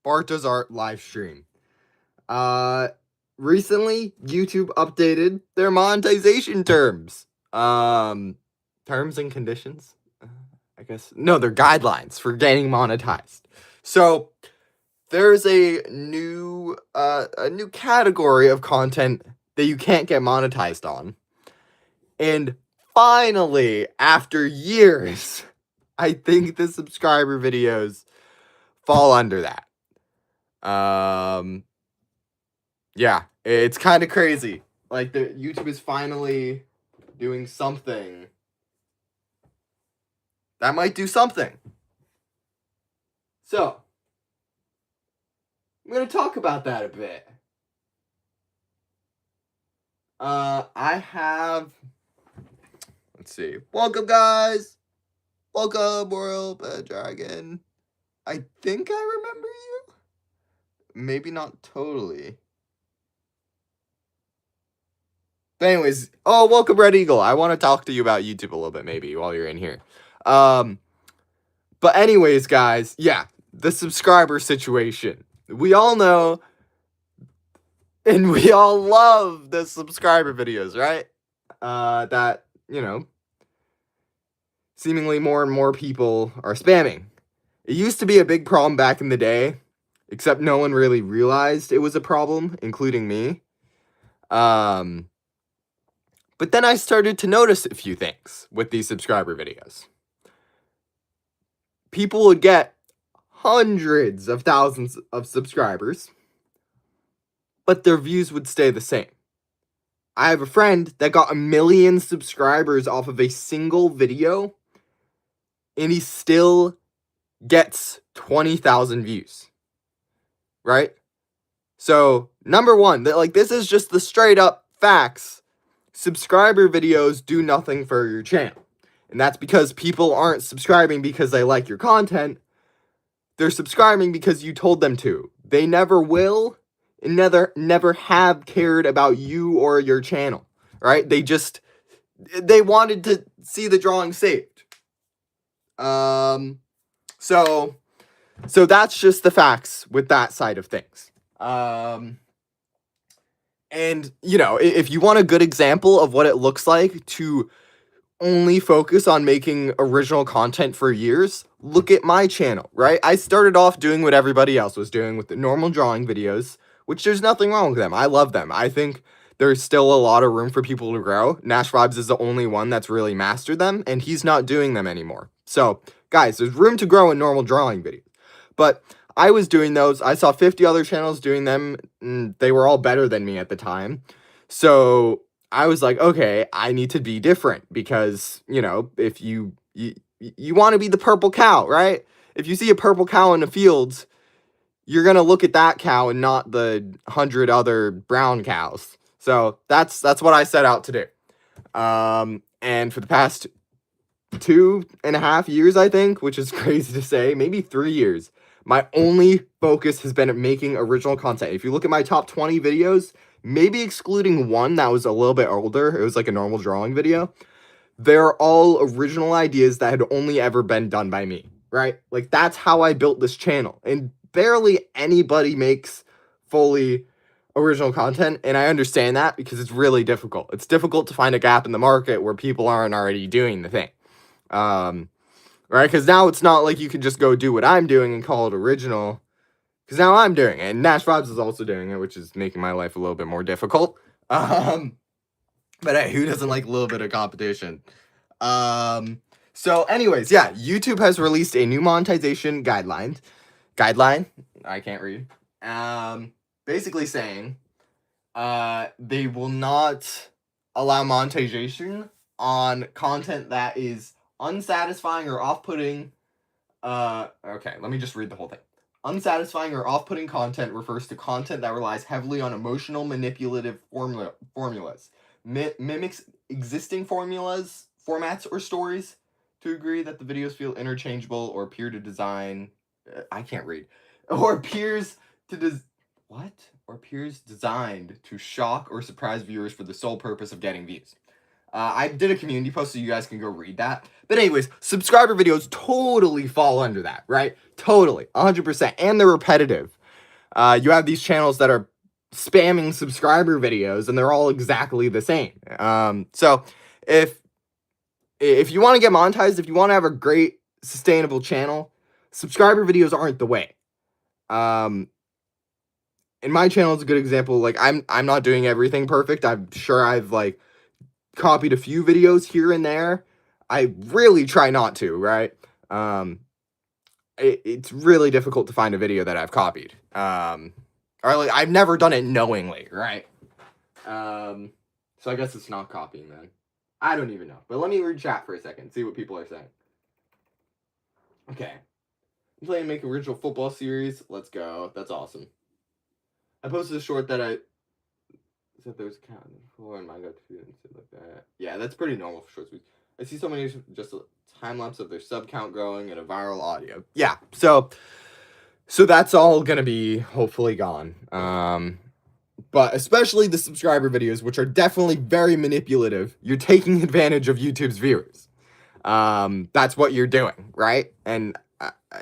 Bart Does Art live stream. Uh, Recently, YouTube updated their monetization terms. Terms and conditions? I guess. No, they're guidelines for getting monetized. So, there's a new category of content that you can't get monetized on. And finally, after years, I think the subscriber videos fall under that. Yeah, it's kind of crazy. Like the YouTube is finally doing something that might do something. So, I'm going to talk about that a bit. I have, let's see. Welcome, guys. Welcome, Royal Pet Dragon. I think I remember you. Maybe not totally. But anyways, welcome, Red Eagle. I want to talk to you about YouTube a little bit, maybe, while you're in here. But anyways, guys, yeah, the subscriber situation. We all know, and we all love the subscriber videos, right? That, seemingly more and more people are spamming. It used to be a big problem back in the day, except no one really realized it was a problem, including me. But then I started to notice a few things with these subscriber videos. People would get hundreds of thousands of subscribers, but their views would stay the same. I have a friend that got 1 million subscribers off of a single video, and he still gets 20,000 views. Right? So, number one, this is just the straight up facts. Subscriber videos do nothing for your channel. And that's because people aren't subscribing because they like your content. They're subscribing because you told them to. They never will and never have cared about you or your channel, right? They wanted to see the drawing saved. So that's just the facts with that side of things. And if you want a good example of what it looks like to only focus on making original content for years, look at my channel, right? I started off doing what everybody else was doing with the normal drawing videos, which there's nothing wrong with them. I love them. I think there's still a lot of room for people to grow. Nash Vibes is the only one that's really mastered them, and he's not doing them anymore. So, guys, there's room to grow in normal drawing videos. But I was doing those. I saw 50 other channels doing them, and they were all better than me at the time. So I was like, okay, I need to be different because, if you want to be the purple cow, right? If you see a purple cow in the fields, you're going to look at that cow and not the 100 other brown cows. So that's what I set out to do. And for the past 2.5 years, I think, which is crazy to say, maybe 3 years, my only focus has been at making original content. If you look at my top 20 videos, maybe excluding one that was a little bit older, it was like a normal drawing video, they're all original ideas that had only ever been done by me, right? Like, that's how I built this channel. And barely anybody makes fully original content, and I understand that because it's really difficult. It's difficult to find a gap in the market where people aren't already doing the thing. Right? Because now it's not like you can just go do what I'm doing and call it original. Because now I'm doing it, and Nash Vibes is also doing it, which is making my life a little bit more difficult. But hey, who doesn't like a little bit of competition? So anyways, yeah, YouTube has released a new monetization guideline. I can't read. Basically saying, they will not allow monetization on content that is unsatisfying or off-putting. Okay, let me just read the whole thing. Unsatisfying or off-putting content refers to content that relies heavily on emotional manipulative formulas, mimics existing formats, or stories to agree that the videos feel interchangeable or appear to design. I can't read. Or appears to or appears designed to shock or surprise viewers for the sole purpose of getting views. I did a community post so you guys can go read that. But anyways, subscriber videos totally fall under that, right? Totally, 100%. And they're repetitive. You have these channels that are spamming subscriber videos, and they're all exactly the same. So if you want to get monetized, if you want to have a great sustainable channel, subscriber videos aren't the way. And my channel is a good example. Like I'm not doing everything perfect. I'm sure I've like copied a few videos here and there. I really try not to, right? It's really difficult to find a video that I've copied. Or like I've never done it knowingly, right? So I guess it's not copying then. I don't even know. But let me read chat for a second, see what people are saying. Okay. I'm playing Make Original Football Series. Let's go. That's awesome. I posted a short that I said there was a cat on the floor and mine got defeated and shit like that. Yeah, that's pretty normal for short videos. I see so many just a time lapse of their sub count growing and a viral audio. Yeah, so that's all gonna be hopefully gone. But especially the subscriber videos, which are definitely very manipulative. You're taking advantage of YouTube's viewers. That's what you're doing, right? And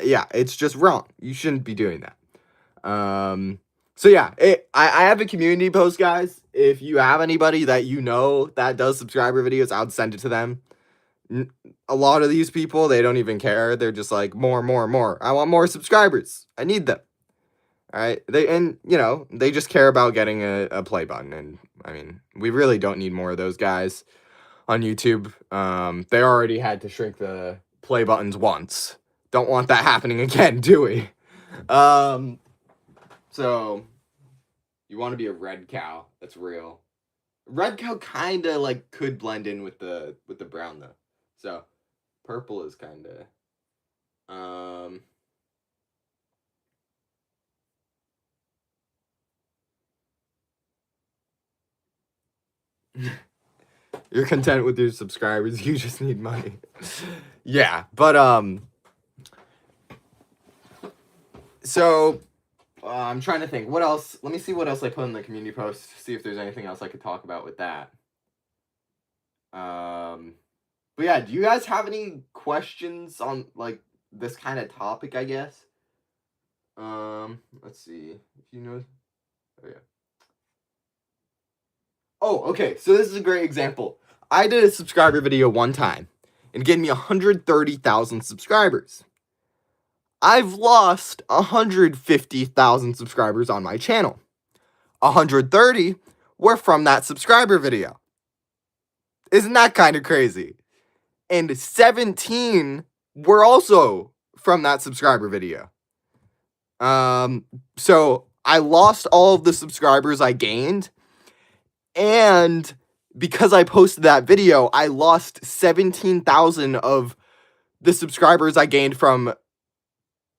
yeah, it's just wrong. You shouldn't be doing that. So yeah, I have a community post, guys. If you have anybody that you know that does subscriber videos, I would send it to them. A lot of these people, they don't even care. They're just like, more. I want more subscribers. I need them. All right. They just care about getting a play button. And I mean, we really don't need more of those guys on YouTube. They already had to shrink the play buttons once. Don't want that happening again, do we? So you want to be a red cow. That's real. Red cow kind of like could blend in with the brown though. So purple is kind of you're content with your subscribers. You just need money. Yeah, but so I'm trying to think what else. Let me see what else I put in the community post. See if there's anything else I could talk about with that. But yeah, do you guys have any questions on like this kind of topic? I guess. Let's see if you know. Oh yeah. Oh, okay. So this is a great example. I did a subscriber video one time and gave me 130,000 subscribers. I've lost 150,000 subscribers on my channel. 130 were from that subscriber video. Isn't that kind of crazy? And 17 were also from that subscriber video. So I lost all of the subscribers I gained, and because I posted that video, I lost 17,000 of the subscribers I gained from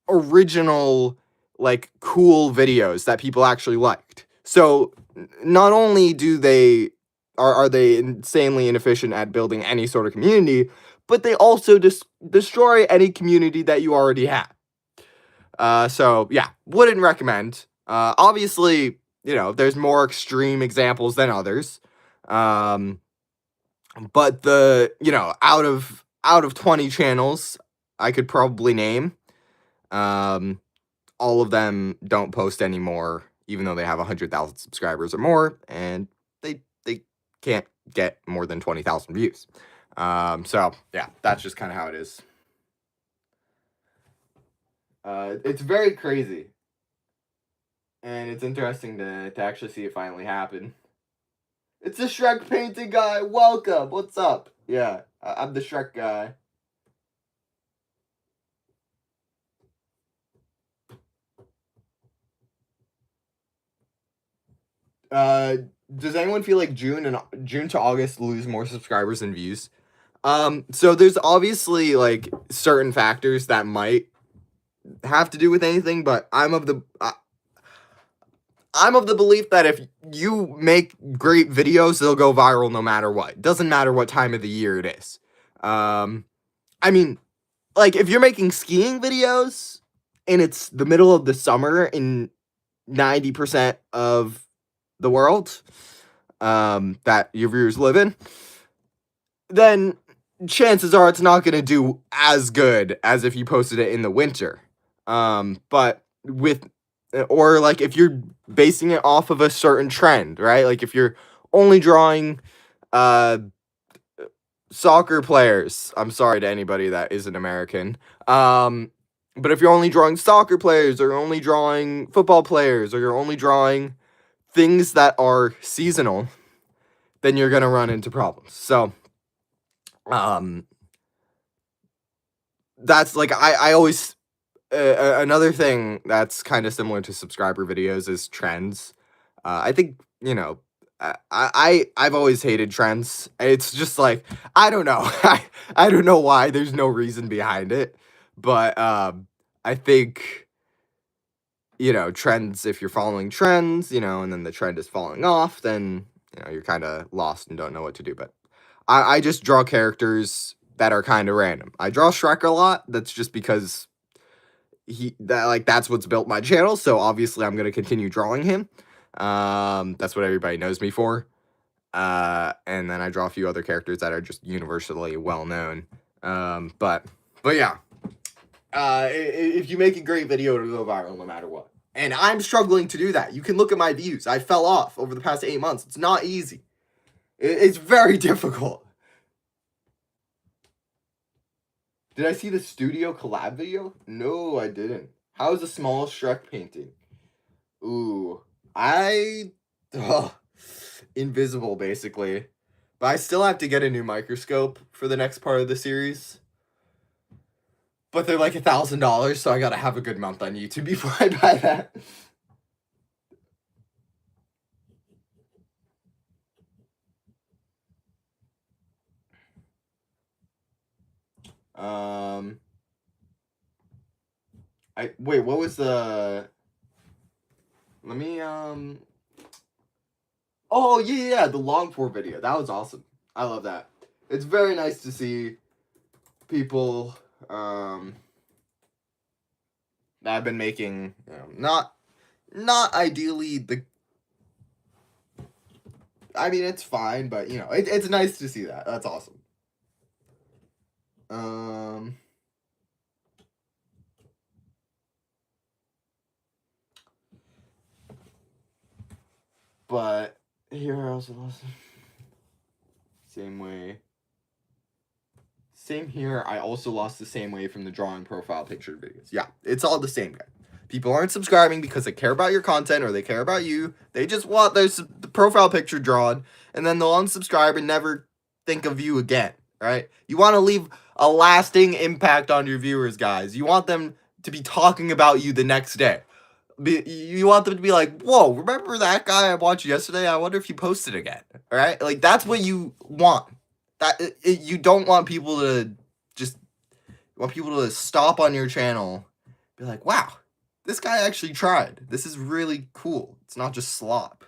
original, like, cool videos that people actually liked. So not only are they insanely inefficient at building any sort of community, but they also destroy any community that you already have. So yeah, wouldn't recommend. Obviously, there's more extreme examples than others. But out of 20 channels I could probably name, all of them don't post anymore, even though they have 100,000 subscribers or more, and they can't get more than 20,000 views. So yeah, that's just kind of how it is. It's very crazy, and it's interesting to actually see it finally happen. It's a Shrek painting guy. Welcome. What's up? Yeah, I'm the Shrek guy. Does anyone feel like June to August lose more subscribers than views? So there's obviously like certain factors that might have to do with anything, but I'm of the belief that if you make great videos, they'll go viral no matter what. Doesn't matter what time of the year it is. I mean, like if you're making skiing videos and it's the middle of the summer in 90% of the world that your viewers live in, then chances are it's not going to do as good as if you posted it in the winter. But with, or like if you're basing it off of a certain trend, right? Like if you're only drawing soccer players, I'm sorry to anybody that isn't American. But if you're only drawing soccer players, or only drawing football players, or you're only drawing things that are seasonal, then you're gonna run into problems. So, that's like I always another thing that's kind of similar to subscriber videos is trends. I think I've always hated trends. It's just like I don't know. I don't know why. There's no reason behind it, but I think trends. If you're following trends, and then the trend is falling off, then you're kind of lost and don't know what to do. But I just draw characters that are kind of random. I draw Shrek a lot. That's just because that's what's built my channel. So obviously I'm gonna continue drawing him. That's what everybody knows me for. And then I draw a few other characters that are just universally well known. But yeah. If you make a great video, it'll go viral no matter what. And I'm struggling to do that. You can look at my views. I fell off over the past 8 months. It's not easy. It's very difficult. Did I see the studio collab video? No, I didn't. How is the smallest Shrek painting? Ooh, invisible basically. But I still have to get a new microscope for the next part of the series. But they're like $1,000, so I gotta have a good month on YouTube before I buy that. Wait, what was the... Let me, Oh, yeah, the long form video. That was awesome. I love that. It's very nice to see people, that have been making, not ideally the... I mean, it's fine, but, it's nice to see that. That's awesome. But here I also lost. Same way. Same here. I also lost the same way from the drawing profile picture videos. Yeah, it's all the same guy. People aren't subscribing because they care about your content or they care about you. They just want the profile picture drawn, and then they'll unsubscribe and never think of you again, right? You want to leave a lasting impact on your viewers, guys. You want them to be talking about you the next day. You want them to be like, whoa, remember that guy I watched yesterday? I wonder if he posted again. All right? Like, that's what you want. You don't want people to stop on your channel, be like, wow, this guy actually tried. This is really cool. It's not just slop.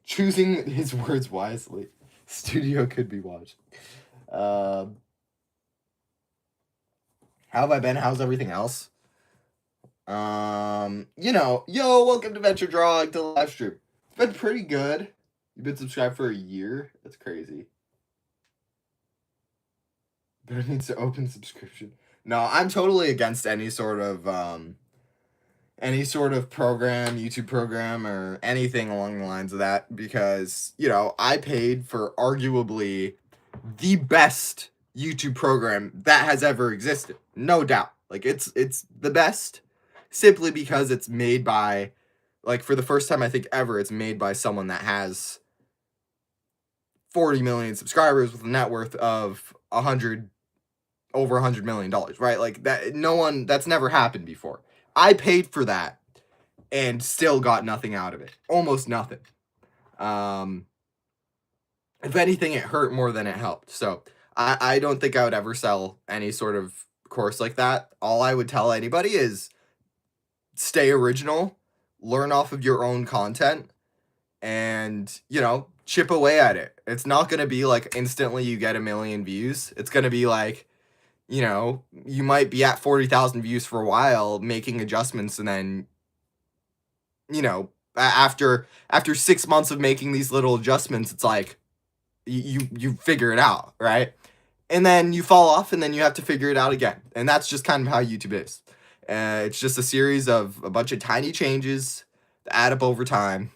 Choosing his words wisely. Studio could be watched. How have I been? How's everything else? Yo, welcome to Venture Drawing to the live stream. It's been pretty good. You've been subscribed for a year? That's crazy. But it needs to open subscription. No, I'm totally against any sort of program, YouTube program, or anything along the lines of that, because, I paid for arguably the best YouTube program that has ever existed. No doubt. Like, it's the best simply because it's made by, like, for the first time I think ever, it's made by someone that has 40 million subscribers with a net worth of over $100 million, right? Like, that, that's never happened before. I paid for that and still got nothing out of it. Almost nothing. If anything, it hurt more than it helped. So I don't think I would ever sell any sort of course like that. All I would tell anybody is stay original, learn off of your own content, and, chip away at it. It's not going to be like instantly you get 1 million views. It's going to be like, you might be at 40,000 views for a while, making adjustments, and then, after 6 months of making these little adjustments, it's like, you figure it out, right? And then you fall off, and then you have to figure it out again. And that's just kind of how YouTube is. It's just a series of a bunch of tiny changes that add up over time.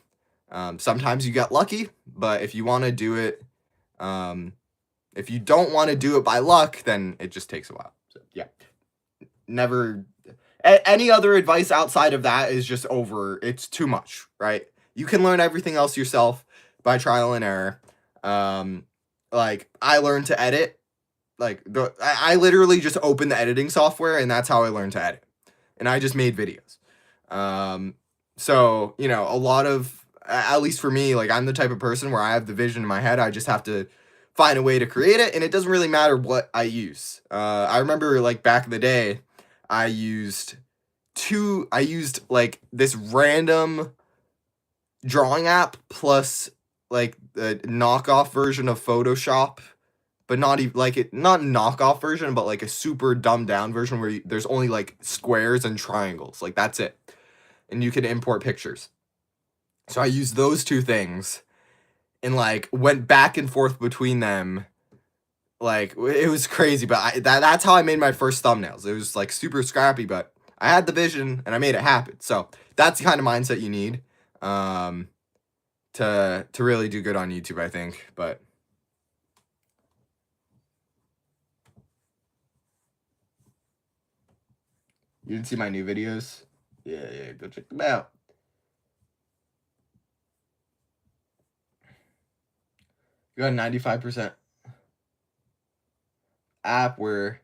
Sometimes you get lucky, but if you want to do it, if you don't want to do it by luck, then it just takes a while. So, yeah. Never. Any other advice outside of that is just it's too much, right? You can learn everything else yourself by trial and error. Like, I learned to edit. Like, I literally just opened the editing software, and that's how I learned to edit. And I just made videos. So, you know, a lot of, at least for me, like, I'm the type of person where I have the vision in my head. I just have to find a way to create it, and it doesn't really matter what I use. I remember, like, back in the day, I used like this random drawing app plus like the knockoff version of Photoshop, but not even like not knockoff version, but like a super dumbed down version where there's only like squares and triangles, like that's it, and you can import pictures. So I used those two things and like went back and forth between them. Like, it was crazy, but that's how I made my first thumbnails. It was like super scrappy, but I had the vision and I made it happen. So that's the kind of mindset you need to really do good on YouTube, I think. But you didn't see my new videos? Yeah, go check them out. You got a 95% app where,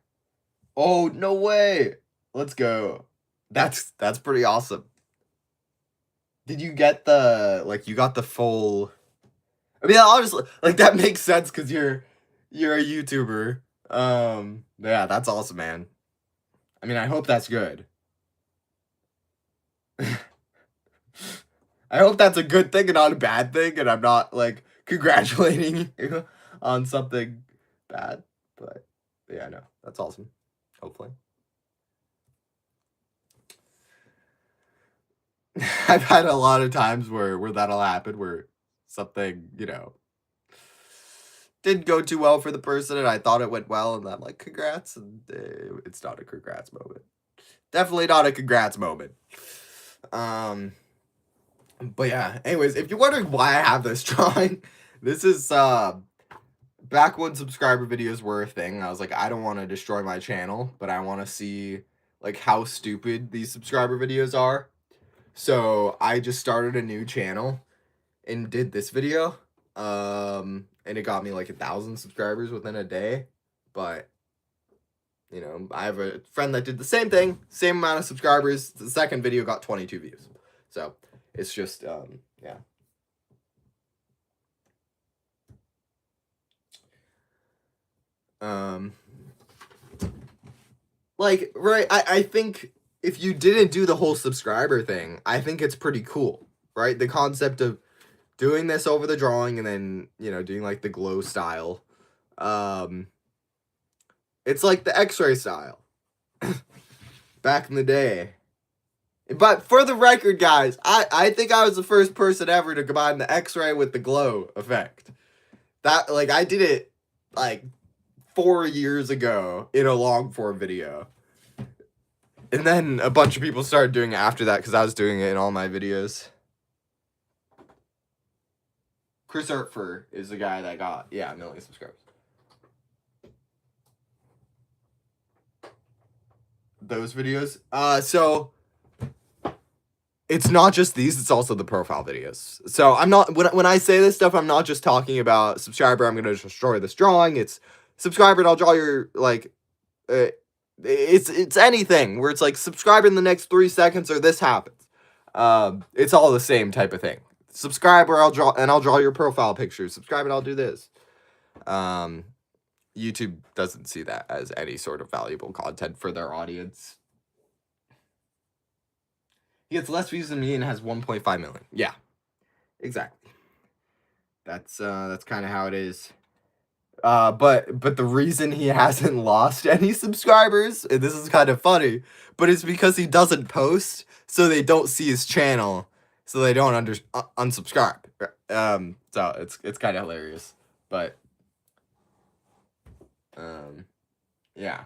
oh, no way. Let's go. That's pretty awesome. Did you get you got the full, I mean, obviously, like, that makes sense because you're a YouTuber. Yeah, that's awesome, man. I mean, I hope that's good. I hope that's a good thing and not a bad thing, and I'm not, like, congratulating you on something bad. But, yeah, no, that's awesome. Hopefully. I've had a lot of times where that'll happen, where something, you know, didn't go too well for the person, and I thought it went well, and I'm like, congrats, and it's not a congrats moment. Definitely not a congrats moment. But yeah, anyways, if you're wondering why I have this drawing, this is, back when subscriber videos were a thing, I was like, I don't want to destroy my channel, but I want to see, like, how stupid these subscriber videos are. So I just started a new channel and did this video. And it got me like 1,000 subscribers within a day. But, you know, I have a friend that did the same thing, same amount of subscribers. The second video got 22 views. So it's just, yeah. Like, right, I think if you didn't do the whole subscriber thing, I think it's pretty cool, right? The concept of doing this over the drawing and then, you know, doing like the glow style. It's like the X-ray style back in the day. But for the record, guys, I think I was the first person ever to combine the X-ray with the glow effect. That, like, I did it like 4 years ago in a long form video. And then a bunch of people started doing it after that because I was doing it in all my videos. Chris Ertfer is the guy that got, yeah, 1 million subscribers. Those videos. So it's not just these, it's also the profile videos. So I'm not, when I say this stuff, I'm not just talking about subscriber, I'm going to destroy this drawing. It's subscriber and I'll draw your, like, it's anything where it's like subscribe in the next 3 seconds or this happens. It's all the same type of thing. Subscribe or I'll draw your profile picture. Subscribe and I'll do this. YouTube doesn't see that as any sort of valuable content for their audience. He gets less views than me and has 1.5 million. Yeah, exactly. That's kind of how it is. But the reason he hasn't lost any subscribers, and this is kind of funny, but it's because he doesn't post, so they don't see his channel, so they don't unsubscribe. So it's kind of hilarious. But yeah.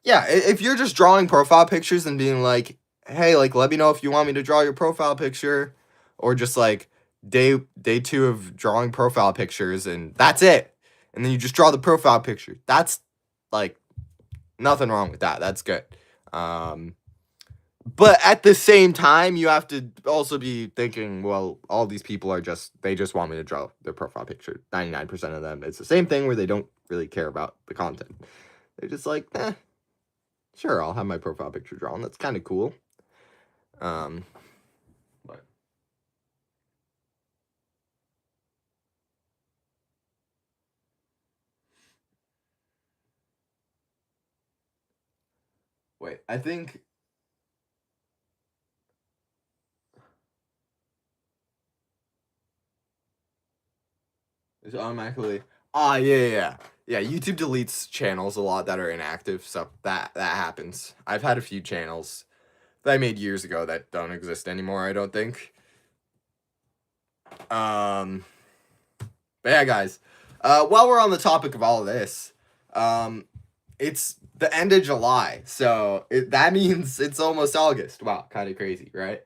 Yeah, if you're just drawing profile pictures and being like, "Hey, like let me know if you want me to draw your profile picture," or just like day 2 of drawing profile pictures and that's it. And then you just draw the profile picture. That's like nothing wrong with that. That's good. But at the same time, you have to also be thinking, well, all these people they just want me to draw their profile picture. 99% of them, it's the same thing where they don't really care about the content. They're just like, sure, I'll have my profile picture drawn. That's kind of cool. But wait, I think it's automatically. Yeah, YouTube deletes channels a lot that are inactive, so that happens. I've had a few channels that I made years ago that don't exist anymore, I don't think. But yeah, guys. While we're on the topic of all of this, it's the end of July, so that means it's almost August. Wow, kind of crazy, right?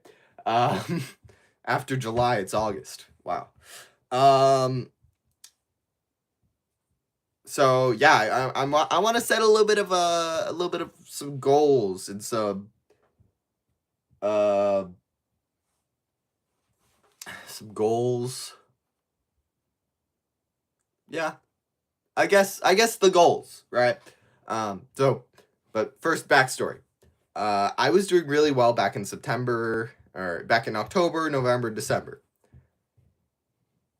After July, it's August. Wow. So yeah, I want to set a little bit of some goals and some goals. Yeah, I guess the goals, right? But first backstory. I was doing really well back in September, or back in October, November, December.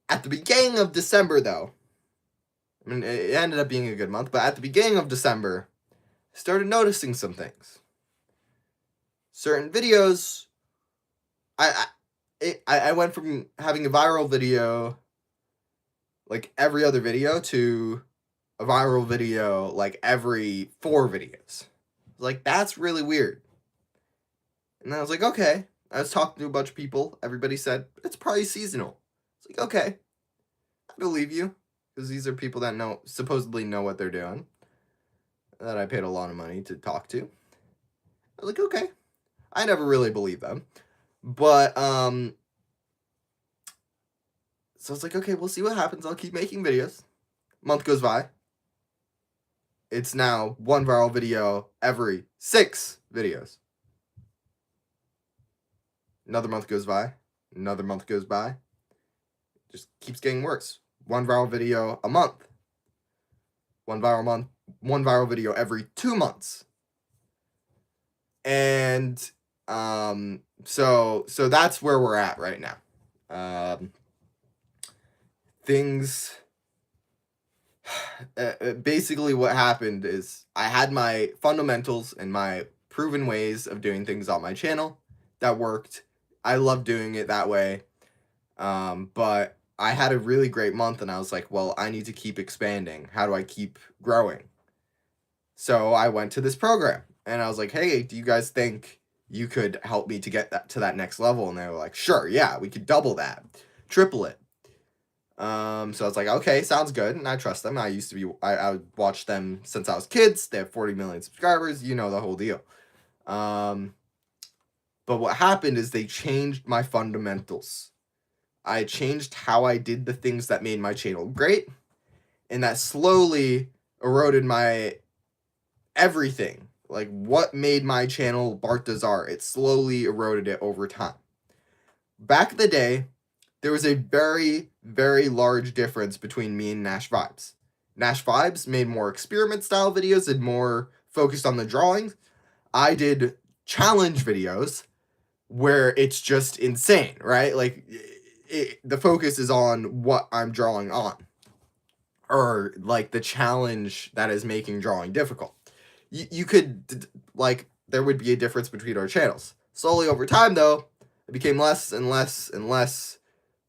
At the beginning of December, though, I mean, it ended up being a good month, but at the beginning of December, I started noticing some things. Certain videos, I went from having a viral video like every other video to a viral video like every 4 videos. Like, that's really weird. And then I was like, okay. I was talking to a bunch of people. Everybody said, it's probably seasonal. It's like, okay. I believe you. Because these are people that supposedly know what they're doing. That I paid a lot of money to talk to. I was like, okay. I never really believed them. But, so I was like, okay, we'll see what happens. I'll keep making videos. Month goes by. It's now 1 viral video every 6 videos. Another month goes by. Another month goes by. Just keeps getting worse. 1 viral video a month. 1 viral video every 2 months. And so that's where we're at right now. Things basically what happened is I had my fundamentals and my proven ways of doing things on my channel that worked. I love doing it that way. But I had a really great month and I was like, well, I need to keep expanding. How do I keep growing? So I went to this program and I was like, hey, do you guys think you could help me to get to that next level? And they were like, sure, yeah, we could double that, triple it. So I was like, okay, sounds good, and I trust them. I would watch them since I was kids. They have 40 million subscribers, you know the whole deal. But what happened is they changed my fundamentals. I changed how I did the things that made my channel great, and that slowly eroded my everything. Like, what made my channel Bartazar, it slowly eroded it over time. Back in the day, there was a very, very large difference between me and Nash Vibes. Nash Vibes made more experiment style videos and more focused on the drawings. I did challenge videos where it's just insane, right? Like, the focus is on what I'm drawing on, or like the challenge that is making drawing difficult. You could, like, there would be a difference between our channels. Slowly over time, though, it became less and less and less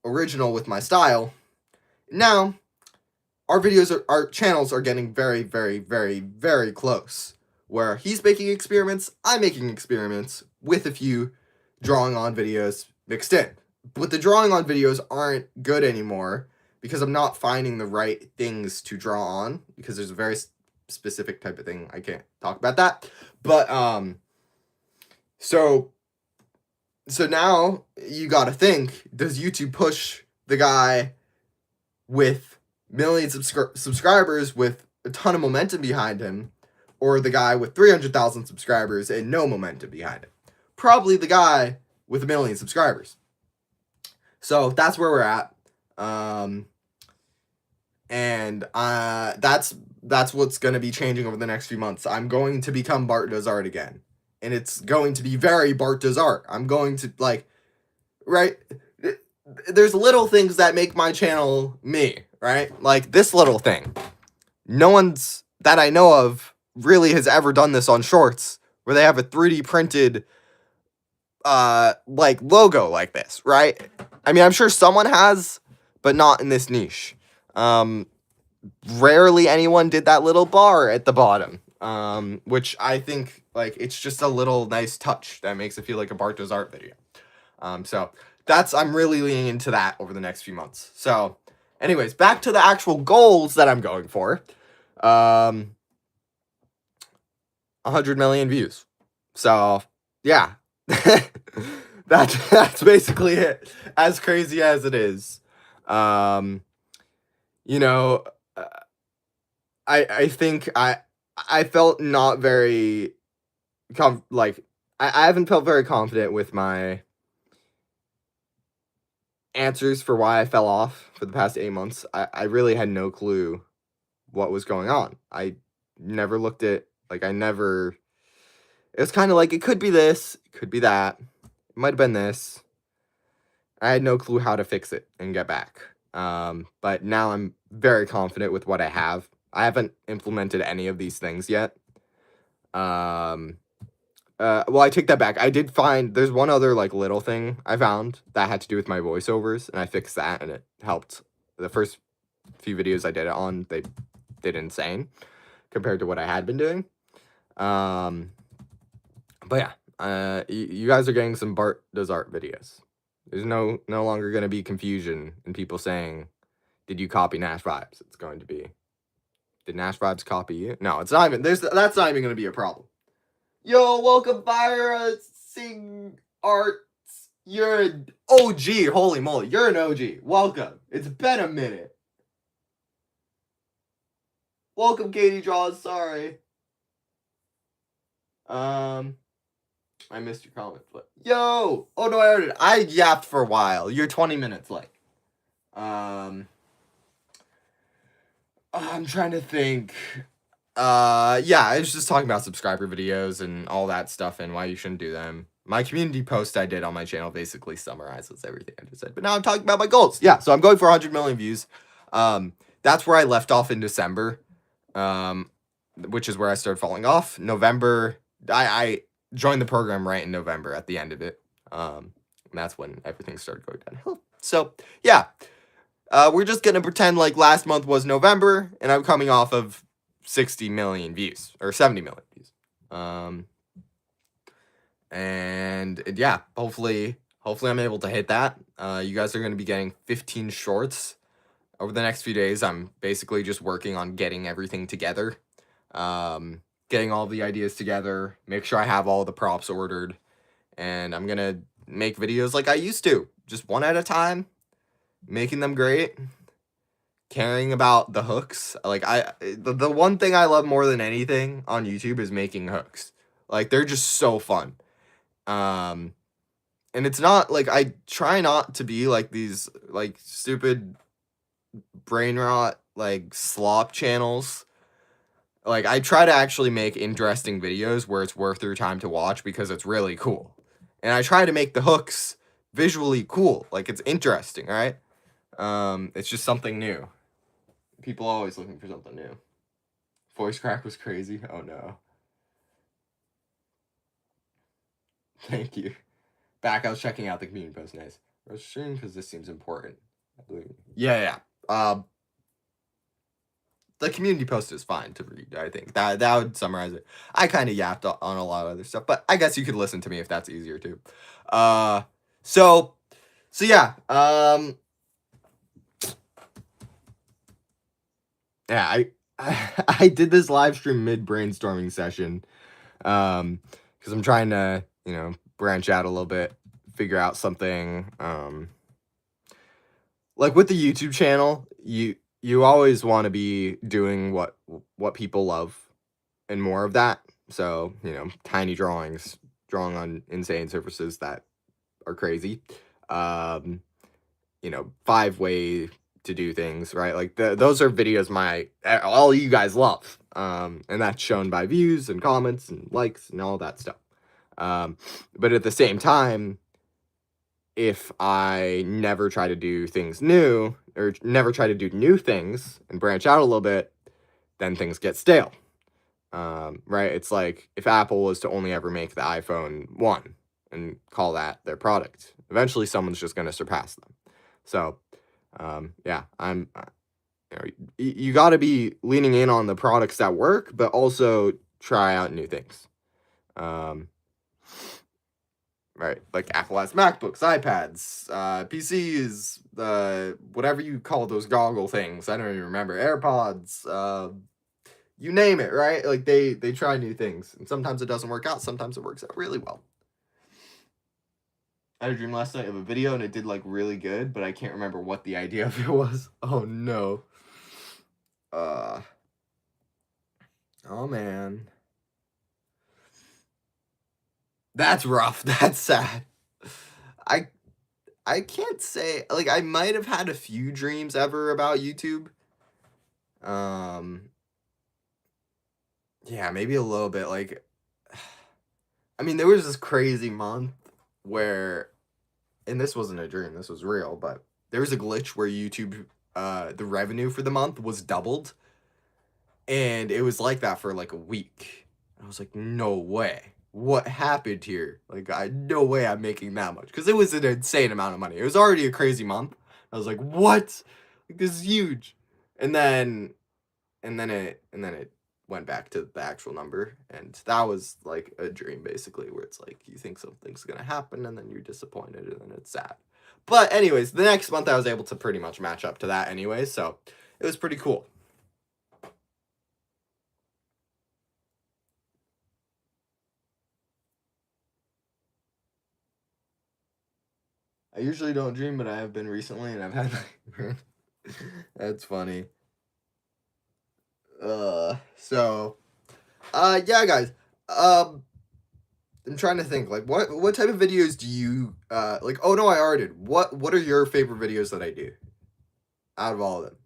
original with my style. Now, our channels are getting very, very, very, very close. Where he's making experiments, I'm making experiments with a few drawing on videos mixed in. But the drawing on videos aren't good anymore because I'm not finding the right things to draw on, because there's a very specific type of thing. I can't talk about that. But so now you got to think, does YouTube push the guy with millions of subscribers with a ton of momentum behind him, or the guy with 300,000 subscribers and no momentum behind him? Probably the guy with a million subscribers. So that's where we're at. And that's what's going to be changing over the next few months. I'm going to become Bart Does Art again. And it's going to be very Bart Does Art. I'm going to, like, right? There's little things that make my channel me, right? Like this little thing. No one's, that I know of, really has ever done this on Shorts, where they have a 3D printed like logo like this, right? I mean, I'm sure someone has, but not in this niche. Rarely anyone did that little bar at the bottom, which I think, like, it's just a little nice touch that makes it feel like a Bart Does Art video. So I'm really leaning into that over the next few months. So anyways, back to the actual goals that I'm going for. 100 million views. So yeah. That's basically it. As crazy as it is. You know, I think I felt not very I haven't felt very confident with my answers for why I fell off for the past 8 months. I really had no clue what was going on. I never looked at, like, it was kind of like, it could be this, it could be that, it might have been this. I had no clue how to fix it and get back. But now I'm very confident with what I have. I haven't implemented any of these things yet. Well, I take that back. I did find there's one other, like, little thing I found that had to do with my voiceovers, and I fixed that, and it helped. The first few videos I did it on, they did insane compared to what I had been doing. But yeah, you guys are getting some Bart Does Art videos. There's no longer going to be confusion in people saying, did you copy Nash Vibes? It's going to be, did Nash Vibes copy you? No, it's not even, that's not even going to be a problem. Yo, welcome, Byra Sing Arts. You're an OG. Holy moly, you're an OG. Welcome. It's been a minute. Welcome, Katie Draws. Sorry. I missed your comment, but yo! Oh no, I heard it. I yapped for a while. You're 20 minutes late. I'm trying to think. Yeah, I was just talking about subscriber videos and all that stuff and why you shouldn't do them. My community post I did on my channel basically summarizes everything I just said. But now I'm talking about my goals. Yeah, so I'm going for 100 million views. That's where I left off in December, which is where I started falling off. November, I joined the program right in November at the end of it. And that's when everything started going downhill. So, yeah. We're just going to pretend like last month was November, and I'm coming off of 60 million views, or 70 million views. And yeah, hopefully I'm able to hit that. You guys are going to be getting 15 shorts over the next few days. I'm basically just working on getting everything together. Getting all the ideas together, make sure I have all the props ordered, and I'm going to make videos like I used to, just one at a time, making them great, caring about the hooks. Like, the one thing I love more than anything on YouTube is making hooks. Like, they're just so fun. And it's not, like, I try not to be like these, like, stupid brain rot, like, slop channels. Like, I try to actually make interesting videos where it's worth your time to watch because it's really cool. And I try to make the hooks visually cool. Like, it's interesting, right? It's just something new. People always looking for something new. Voice crack was crazy. Oh, no. Thank you. Back, I was checking out the community post. Nice. Registering because this seems important. Yeah. The community post is fine to read, I think. That would summarize it. I kind of yapped on a lot of other stuff, but I guess you could listen to me if that's easier too. So So yeah, yeah, I did this live stream mid brainstorming session, because I'm trying to, branch out a little bit, figure out something, like with the YouTube channel, you always want to be doing what people love and more of that. So, tiny drawings, drawing on insane surfaces that are crazy. Um, 5-way to do things, right? Like those are videos all you guys love. And that's shown by views and comments and likes and all that stuff. But at the same time, if I never try to do things new or never try to do new things and branch out a little bit, then things get stale. Right? It's like if Apple was to only ever make the iPhone 1 and call that their product, eventually someone's just going to surpass them. So, yeah, you got to be leaning in on the products that work, but also try out new things. Right, like Apple has MacBooks, iPads, PCs, whatever you call those goggle things. I don't even remember. AirPods, you name it, right? Like they try new things, and sometimes it doesn't work out. Sometimes it works out really well. I had a dream last night of a video, and it did like really good, but I can't remember what the idea of it was. Oh no. Oh man. That's rough. That's sad. I I can't say, like, I might have had a few dreams ever about YouTube. Um yeah, maybe a little bit, like, I mean, there was this crazy month where, and this wasn't a dream, this was real, but there was a glitch where YouTube, the revenue for the month was doubled, and it was like that for like a week. I was like, no way. What happened here? Like, no way I'm making that much, because it was an insane amount of money. It was already a crazy month. I was like, what? Like, this is huge. And then it went back to the actual number, and that was like a dream basically, where it's like you think something's gonna happen and then you're disappointed and then it's sad. But anyways, the next month I was able to pretty much match up to that anyway, so it was pretty cool. I usually don't dream, but I have been recently, and I've had nightmares. That's funny. So, yeah, guys. I'm trying to think, like, what type of videos do you like? Oh no, I already did. What are your favorite videos that I do out of all of them?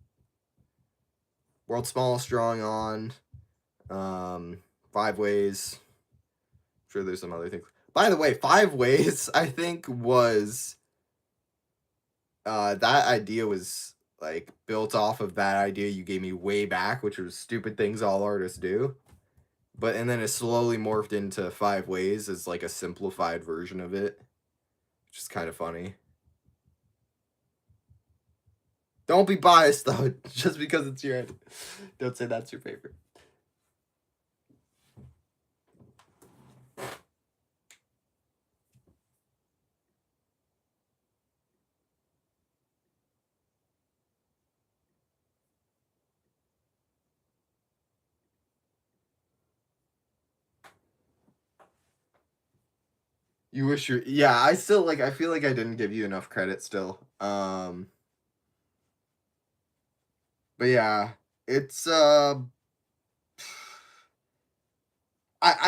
World's Smallest Drawing On, 5-ways. I'm sure there's some other things. By the way, 5-ways, I think was that idea was like built off of that idea you gave me way back, which was stupid things all artists do. And then it slowly morphed into 5-ways as like a simplified version of it, which is kind of funny. Don't be biased though, just because it's your idea. Don't say that's your favorite. You wish you're, yeah, I still like, I feel like I didn't give you enough credit still. But yeah, it's I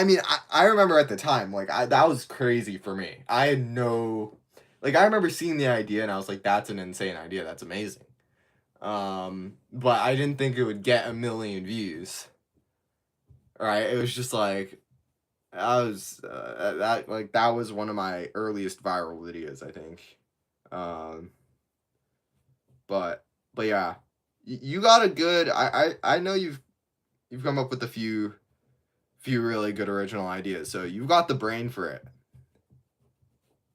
mean, I remember at the time, like, that was crazy for me. I had no, like, I remember seeing the idea and I was like, that's an insane idea. That's amazing. But I didn't think it would get 1 million views. Right? It was just like, that was one of my earliest viral videos, I think. Um, but yeah, you got a good, I know you've come up with a few really good original ideas, so you've got the brain for it.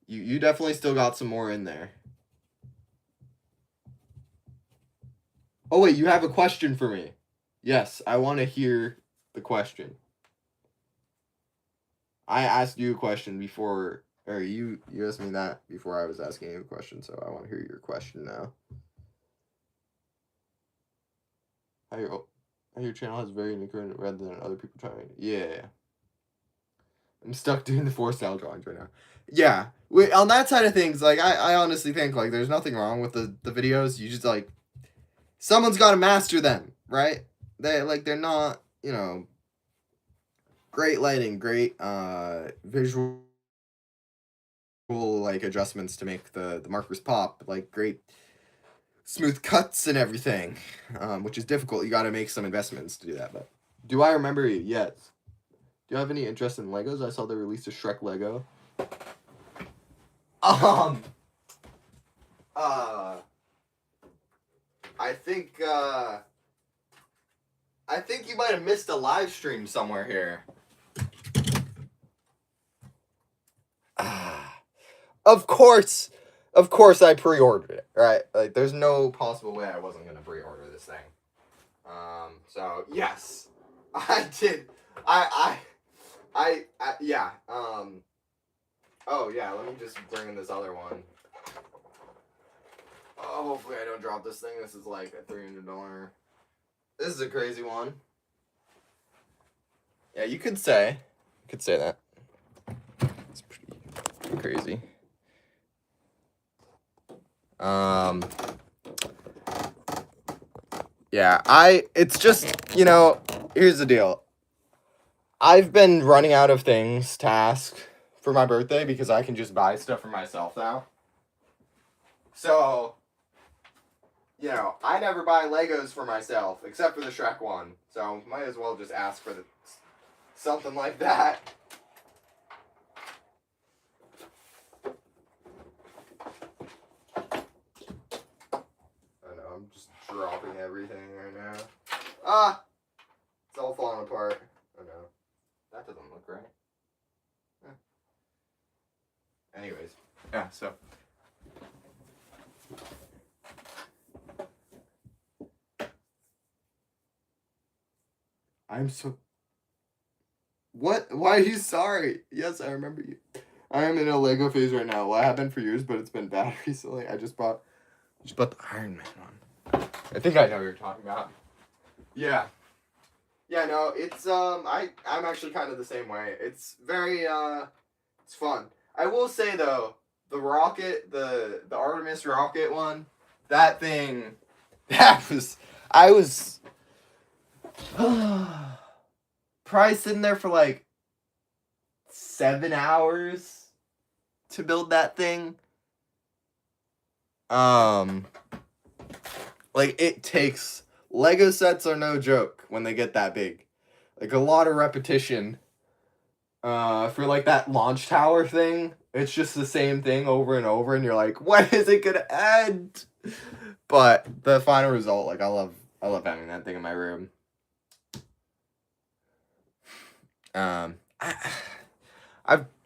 You definitely still got some more in there. Oh wait, you have a question for me. Yes, I want to hear the question. I asked you a question before Or you asked me that before I was asking you a question, so I want to hear your question now. How your channel has very unique rather than other people trying. Yeah. I'm stuck doing the 4-style drawings right now. Yeah. Wait, on that side of things, like I honestly think like there's nothing wrong with the videos. You just like someone's got to master them, right? They're not, great lighting, great visual like adjustments to make the markers pop, like great smooth cuts and everything, which is difficult. You got to make some investments to do that. But do I remember you? Yes. Do you have any interest in Legos? I saw they released a Shrek Lego. I think you might have missed a live stream somewhere here. Of course I pre-ordered it, right? Like there's no possible way I wasn't gonna pre-order this thing. So yes, I did. Yeah. Oh yeah, let me just bring in this other one. Oh, hopefully I don't drop this thing. This is like a $300. This is a crazy one. Yeah, you could say that. It's pretty crazy. Yeah, it's just, here's the deal. I've been running out of things to ask for my birthday because I can just buy stuff for myself now. So, I never buy Legos for myself except for the Shrek one. So, might as well just ask for something like that. I know, I'm just dropping everything right now. It's all falling apart. Oh no. That doesn't look right. Anyways. Yeah, so. I'm so... What? Why are you sorry? Yes, I remember you. I am in a Lego phase right now. Well, I have been for years, but it's been bad recently. I just bought the Iron Man one. I think I know what you're talking about. Yeah. Yeah, no, it's I'm actually kind of the same way. It's very it's fun. I will say though, the rocket, the Artemis rocket one, that thing, I was probably sitting there for like 7 hours to build that thing. Like it takes, Lego sets are no joke when they get that big. Like a lot of repetition. For like that launch tower thing, it's just the same thing over and over, and you're like, when is it gonna end? But the final result, like I love having that thing in my room. I've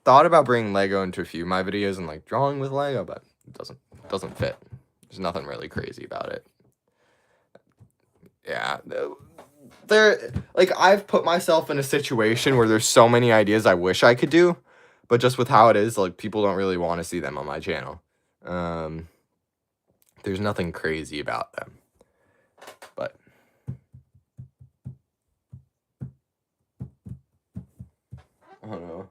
thought about bringing Lego into a few of my videos and like drawing with Lego, but it doesn't fit. There's nothing really crazy about it. Yeah, like I've put myself in a situation where there's so many ideas I wish I could do, but just with how it is, like people don't really want to see them on my channel. There's nothing crazy about them, but I don't know.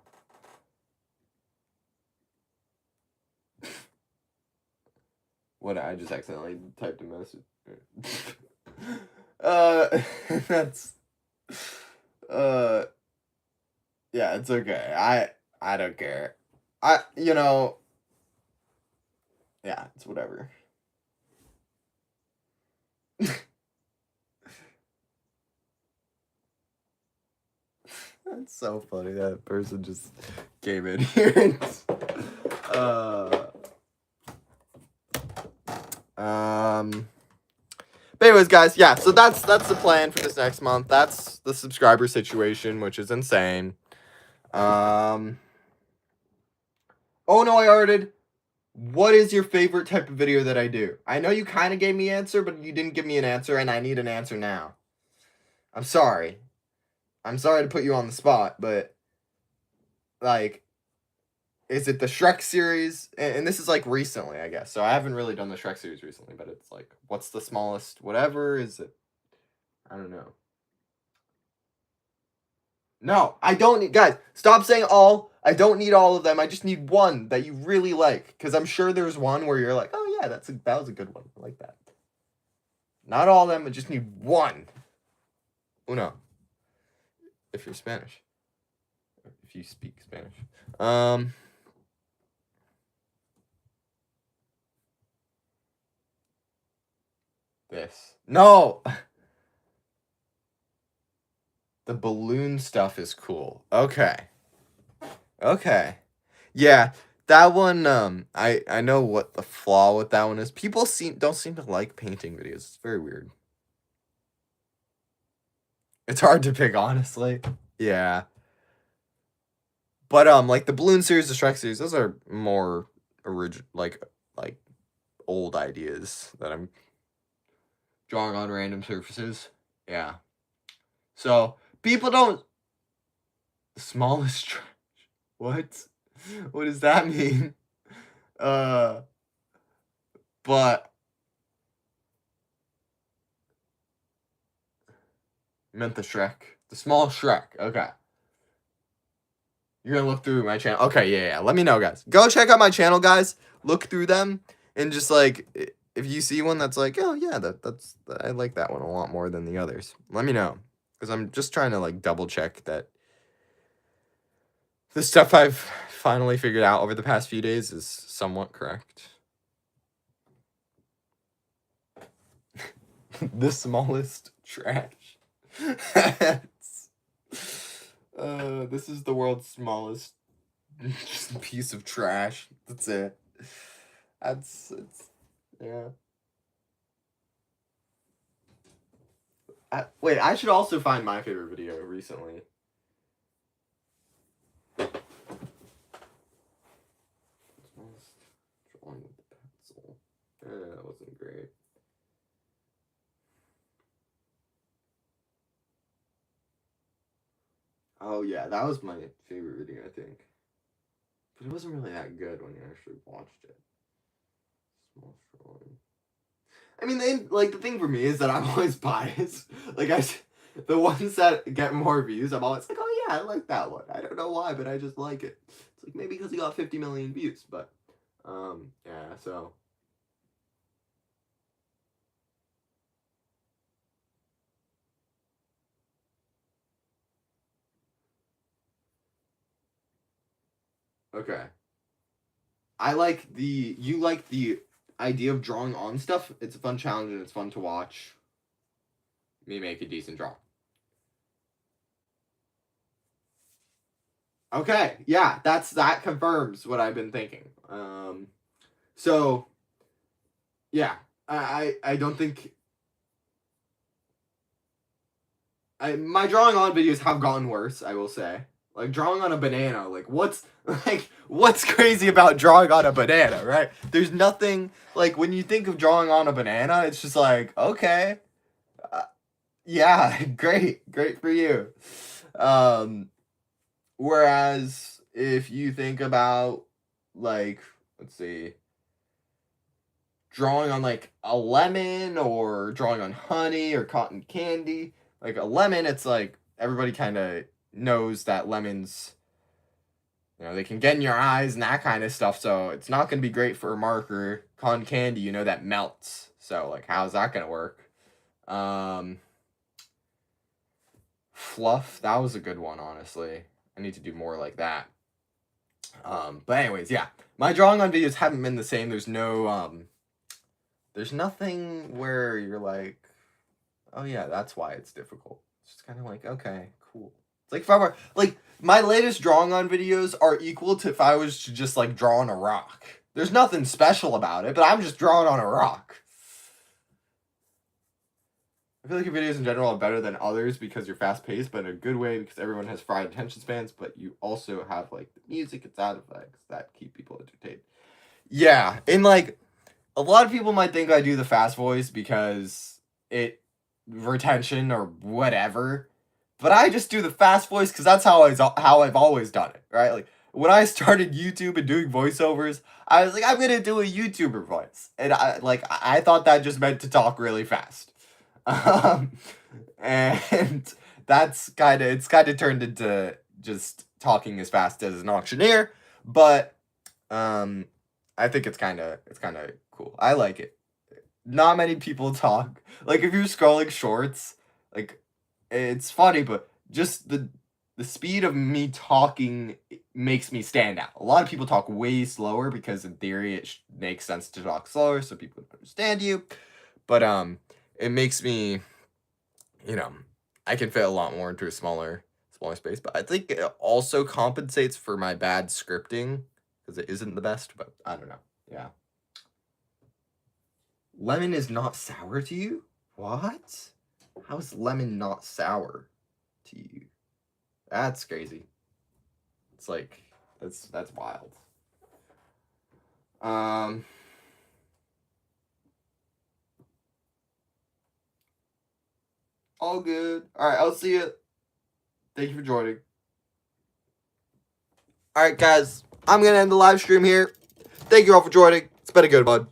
What, I just accidentally typed a message. That's yeah, it's okay. I don't care. Yeah, it's whatever. That's so funny. That person just came in here and but anyways, guys, yeah, so that's the plan for this next month. That's the subscriber situation, which is insane. Oh no, I already. What is your favorite type of video that I do? I know you kind of gave me an answer, but you didn't give me an answer, and I need an answer now. I'm sorry. I'm sorry to put you on the spot, but like, is it the Shrek series? And this is like recently, I guess. So I haven't really done the Shrek series recently, but it's like, what's the smallest whatever? Is it? I don't know. No, I don't need, guys, stop saying all. I don't need all of them. I just need one that you really like. Because I'm sure there's one where you're like, oh yeah, that was a good one. I like that. Not all of them, I just need one. Uno. If you're Spanish. If you speak Spanish. This. No! The balloon stuff is cool. Okay. Okay. Yeah, that one, I know what the flaw with that one is. People don't seem to like painting videos. It's very weird. It's hard to pick, honestly. Yeah. But like the balloon series, the Shrek series, those are more original, like old ideas that I'm drawing on random surfaces. Yeah. So people don't. The smallest trash. What? What does that mean? But meant the Shrek, the small Shrek. Okay. You're gonna look through my channel. Okay, yeah. Let me know, guys. Go check out my channel, guys. Look through them, and just like if you see one that's like, oh yeah, that's I like that one a lot more than the others. Let me know, because I'm just trying to like double check that the stuff I've finally figured out over the past few days is somewhat correct. The smallest trash. This is the world's smallest piece of trash. That's it. It's yeah. Wait, I should also find my favorite video recently. Drawing with the pencil. That wasn't great. Oh yeah, that was my favorite video, I think. But it wasn't really that good when you actually watched it. Small drawing. I mean, the thing for me is that I'm always biased. The ones that get more views, I'm always like, oh yeah, I like that one. I don't know why, but I just like it. It's like maybe because he got 50 million views, but yeah, so. Okay. You like the idea of drawing on stuff. It's a fun challenge and it's fun to watch me make a decent draw. Okay, yeah, that confirms what I've been thinking. So yeah, I don't think my drawing on videos have gotten worse, I will say. Like drawing on a banana, what's crazy about drawing on a banana, right? There's nothing like when you think of drawing on a banana, it's just like, okay. Yeah, great for you. Whereas if you think about like, let's see, drawing on like a lemon or drawing on honey or cotton candy, like a lemon, it's like everybody kind of knows that lemons, they can get in your eyes and that kind of stuff, so it's not going to be great for a marker. Cotton candy, that melts, so like how's that going to work? Fluff, that was a good one, honestly. I need to do more like that. But anyways, yeah, my drawing on videos haven't been the same. There's nothing where you're like, oh yeah, that's why it's difficult. It's just kind of like, okay, cool. It's like if I were like my latest drawing on videos are equal to if I was to just like draw on a rock. There's nothing special about it, but I'm just drawing on a rock. I feel like your videos in general are better than others because you're fast paced, but in a good way because everyone has fried attention spans, but you also have like the music and sound effects that keep people entertained. Yeah, and like a lot of people might think I do the fast voice because retention or whatever, but I just do the fast voice because that's how I've always done it, right? Like when I started YouTube and doing voiceovers, I was like, I'm gonna do a YouTuber voice, and I thought that just meant to talk really fast, um, and it's kind of turned into just talking as fast as an auctioneer, but I think it's kind of cool. I like it. Not many people talk. Like if you're scrolling shorts, like it's funny, but just the speed of me talking makes me stand out. A lot of people talk way slower because in theory makes sense to talk slower so people understand you. But it makes me, you know, I can fit a lot more into a smaller space. But I think it also compensates for my bad scripting because it isn't the best. But I don't know. Yeah. Lemon is not sour to you? What? How is lemon not sour to you? That's crazy. It's like that's wild. Um all good. Alright, I'll see you. Thank you for joining. Alright guys, I'm gonna end the live stream here. Thank you all for joining. It's been a good one.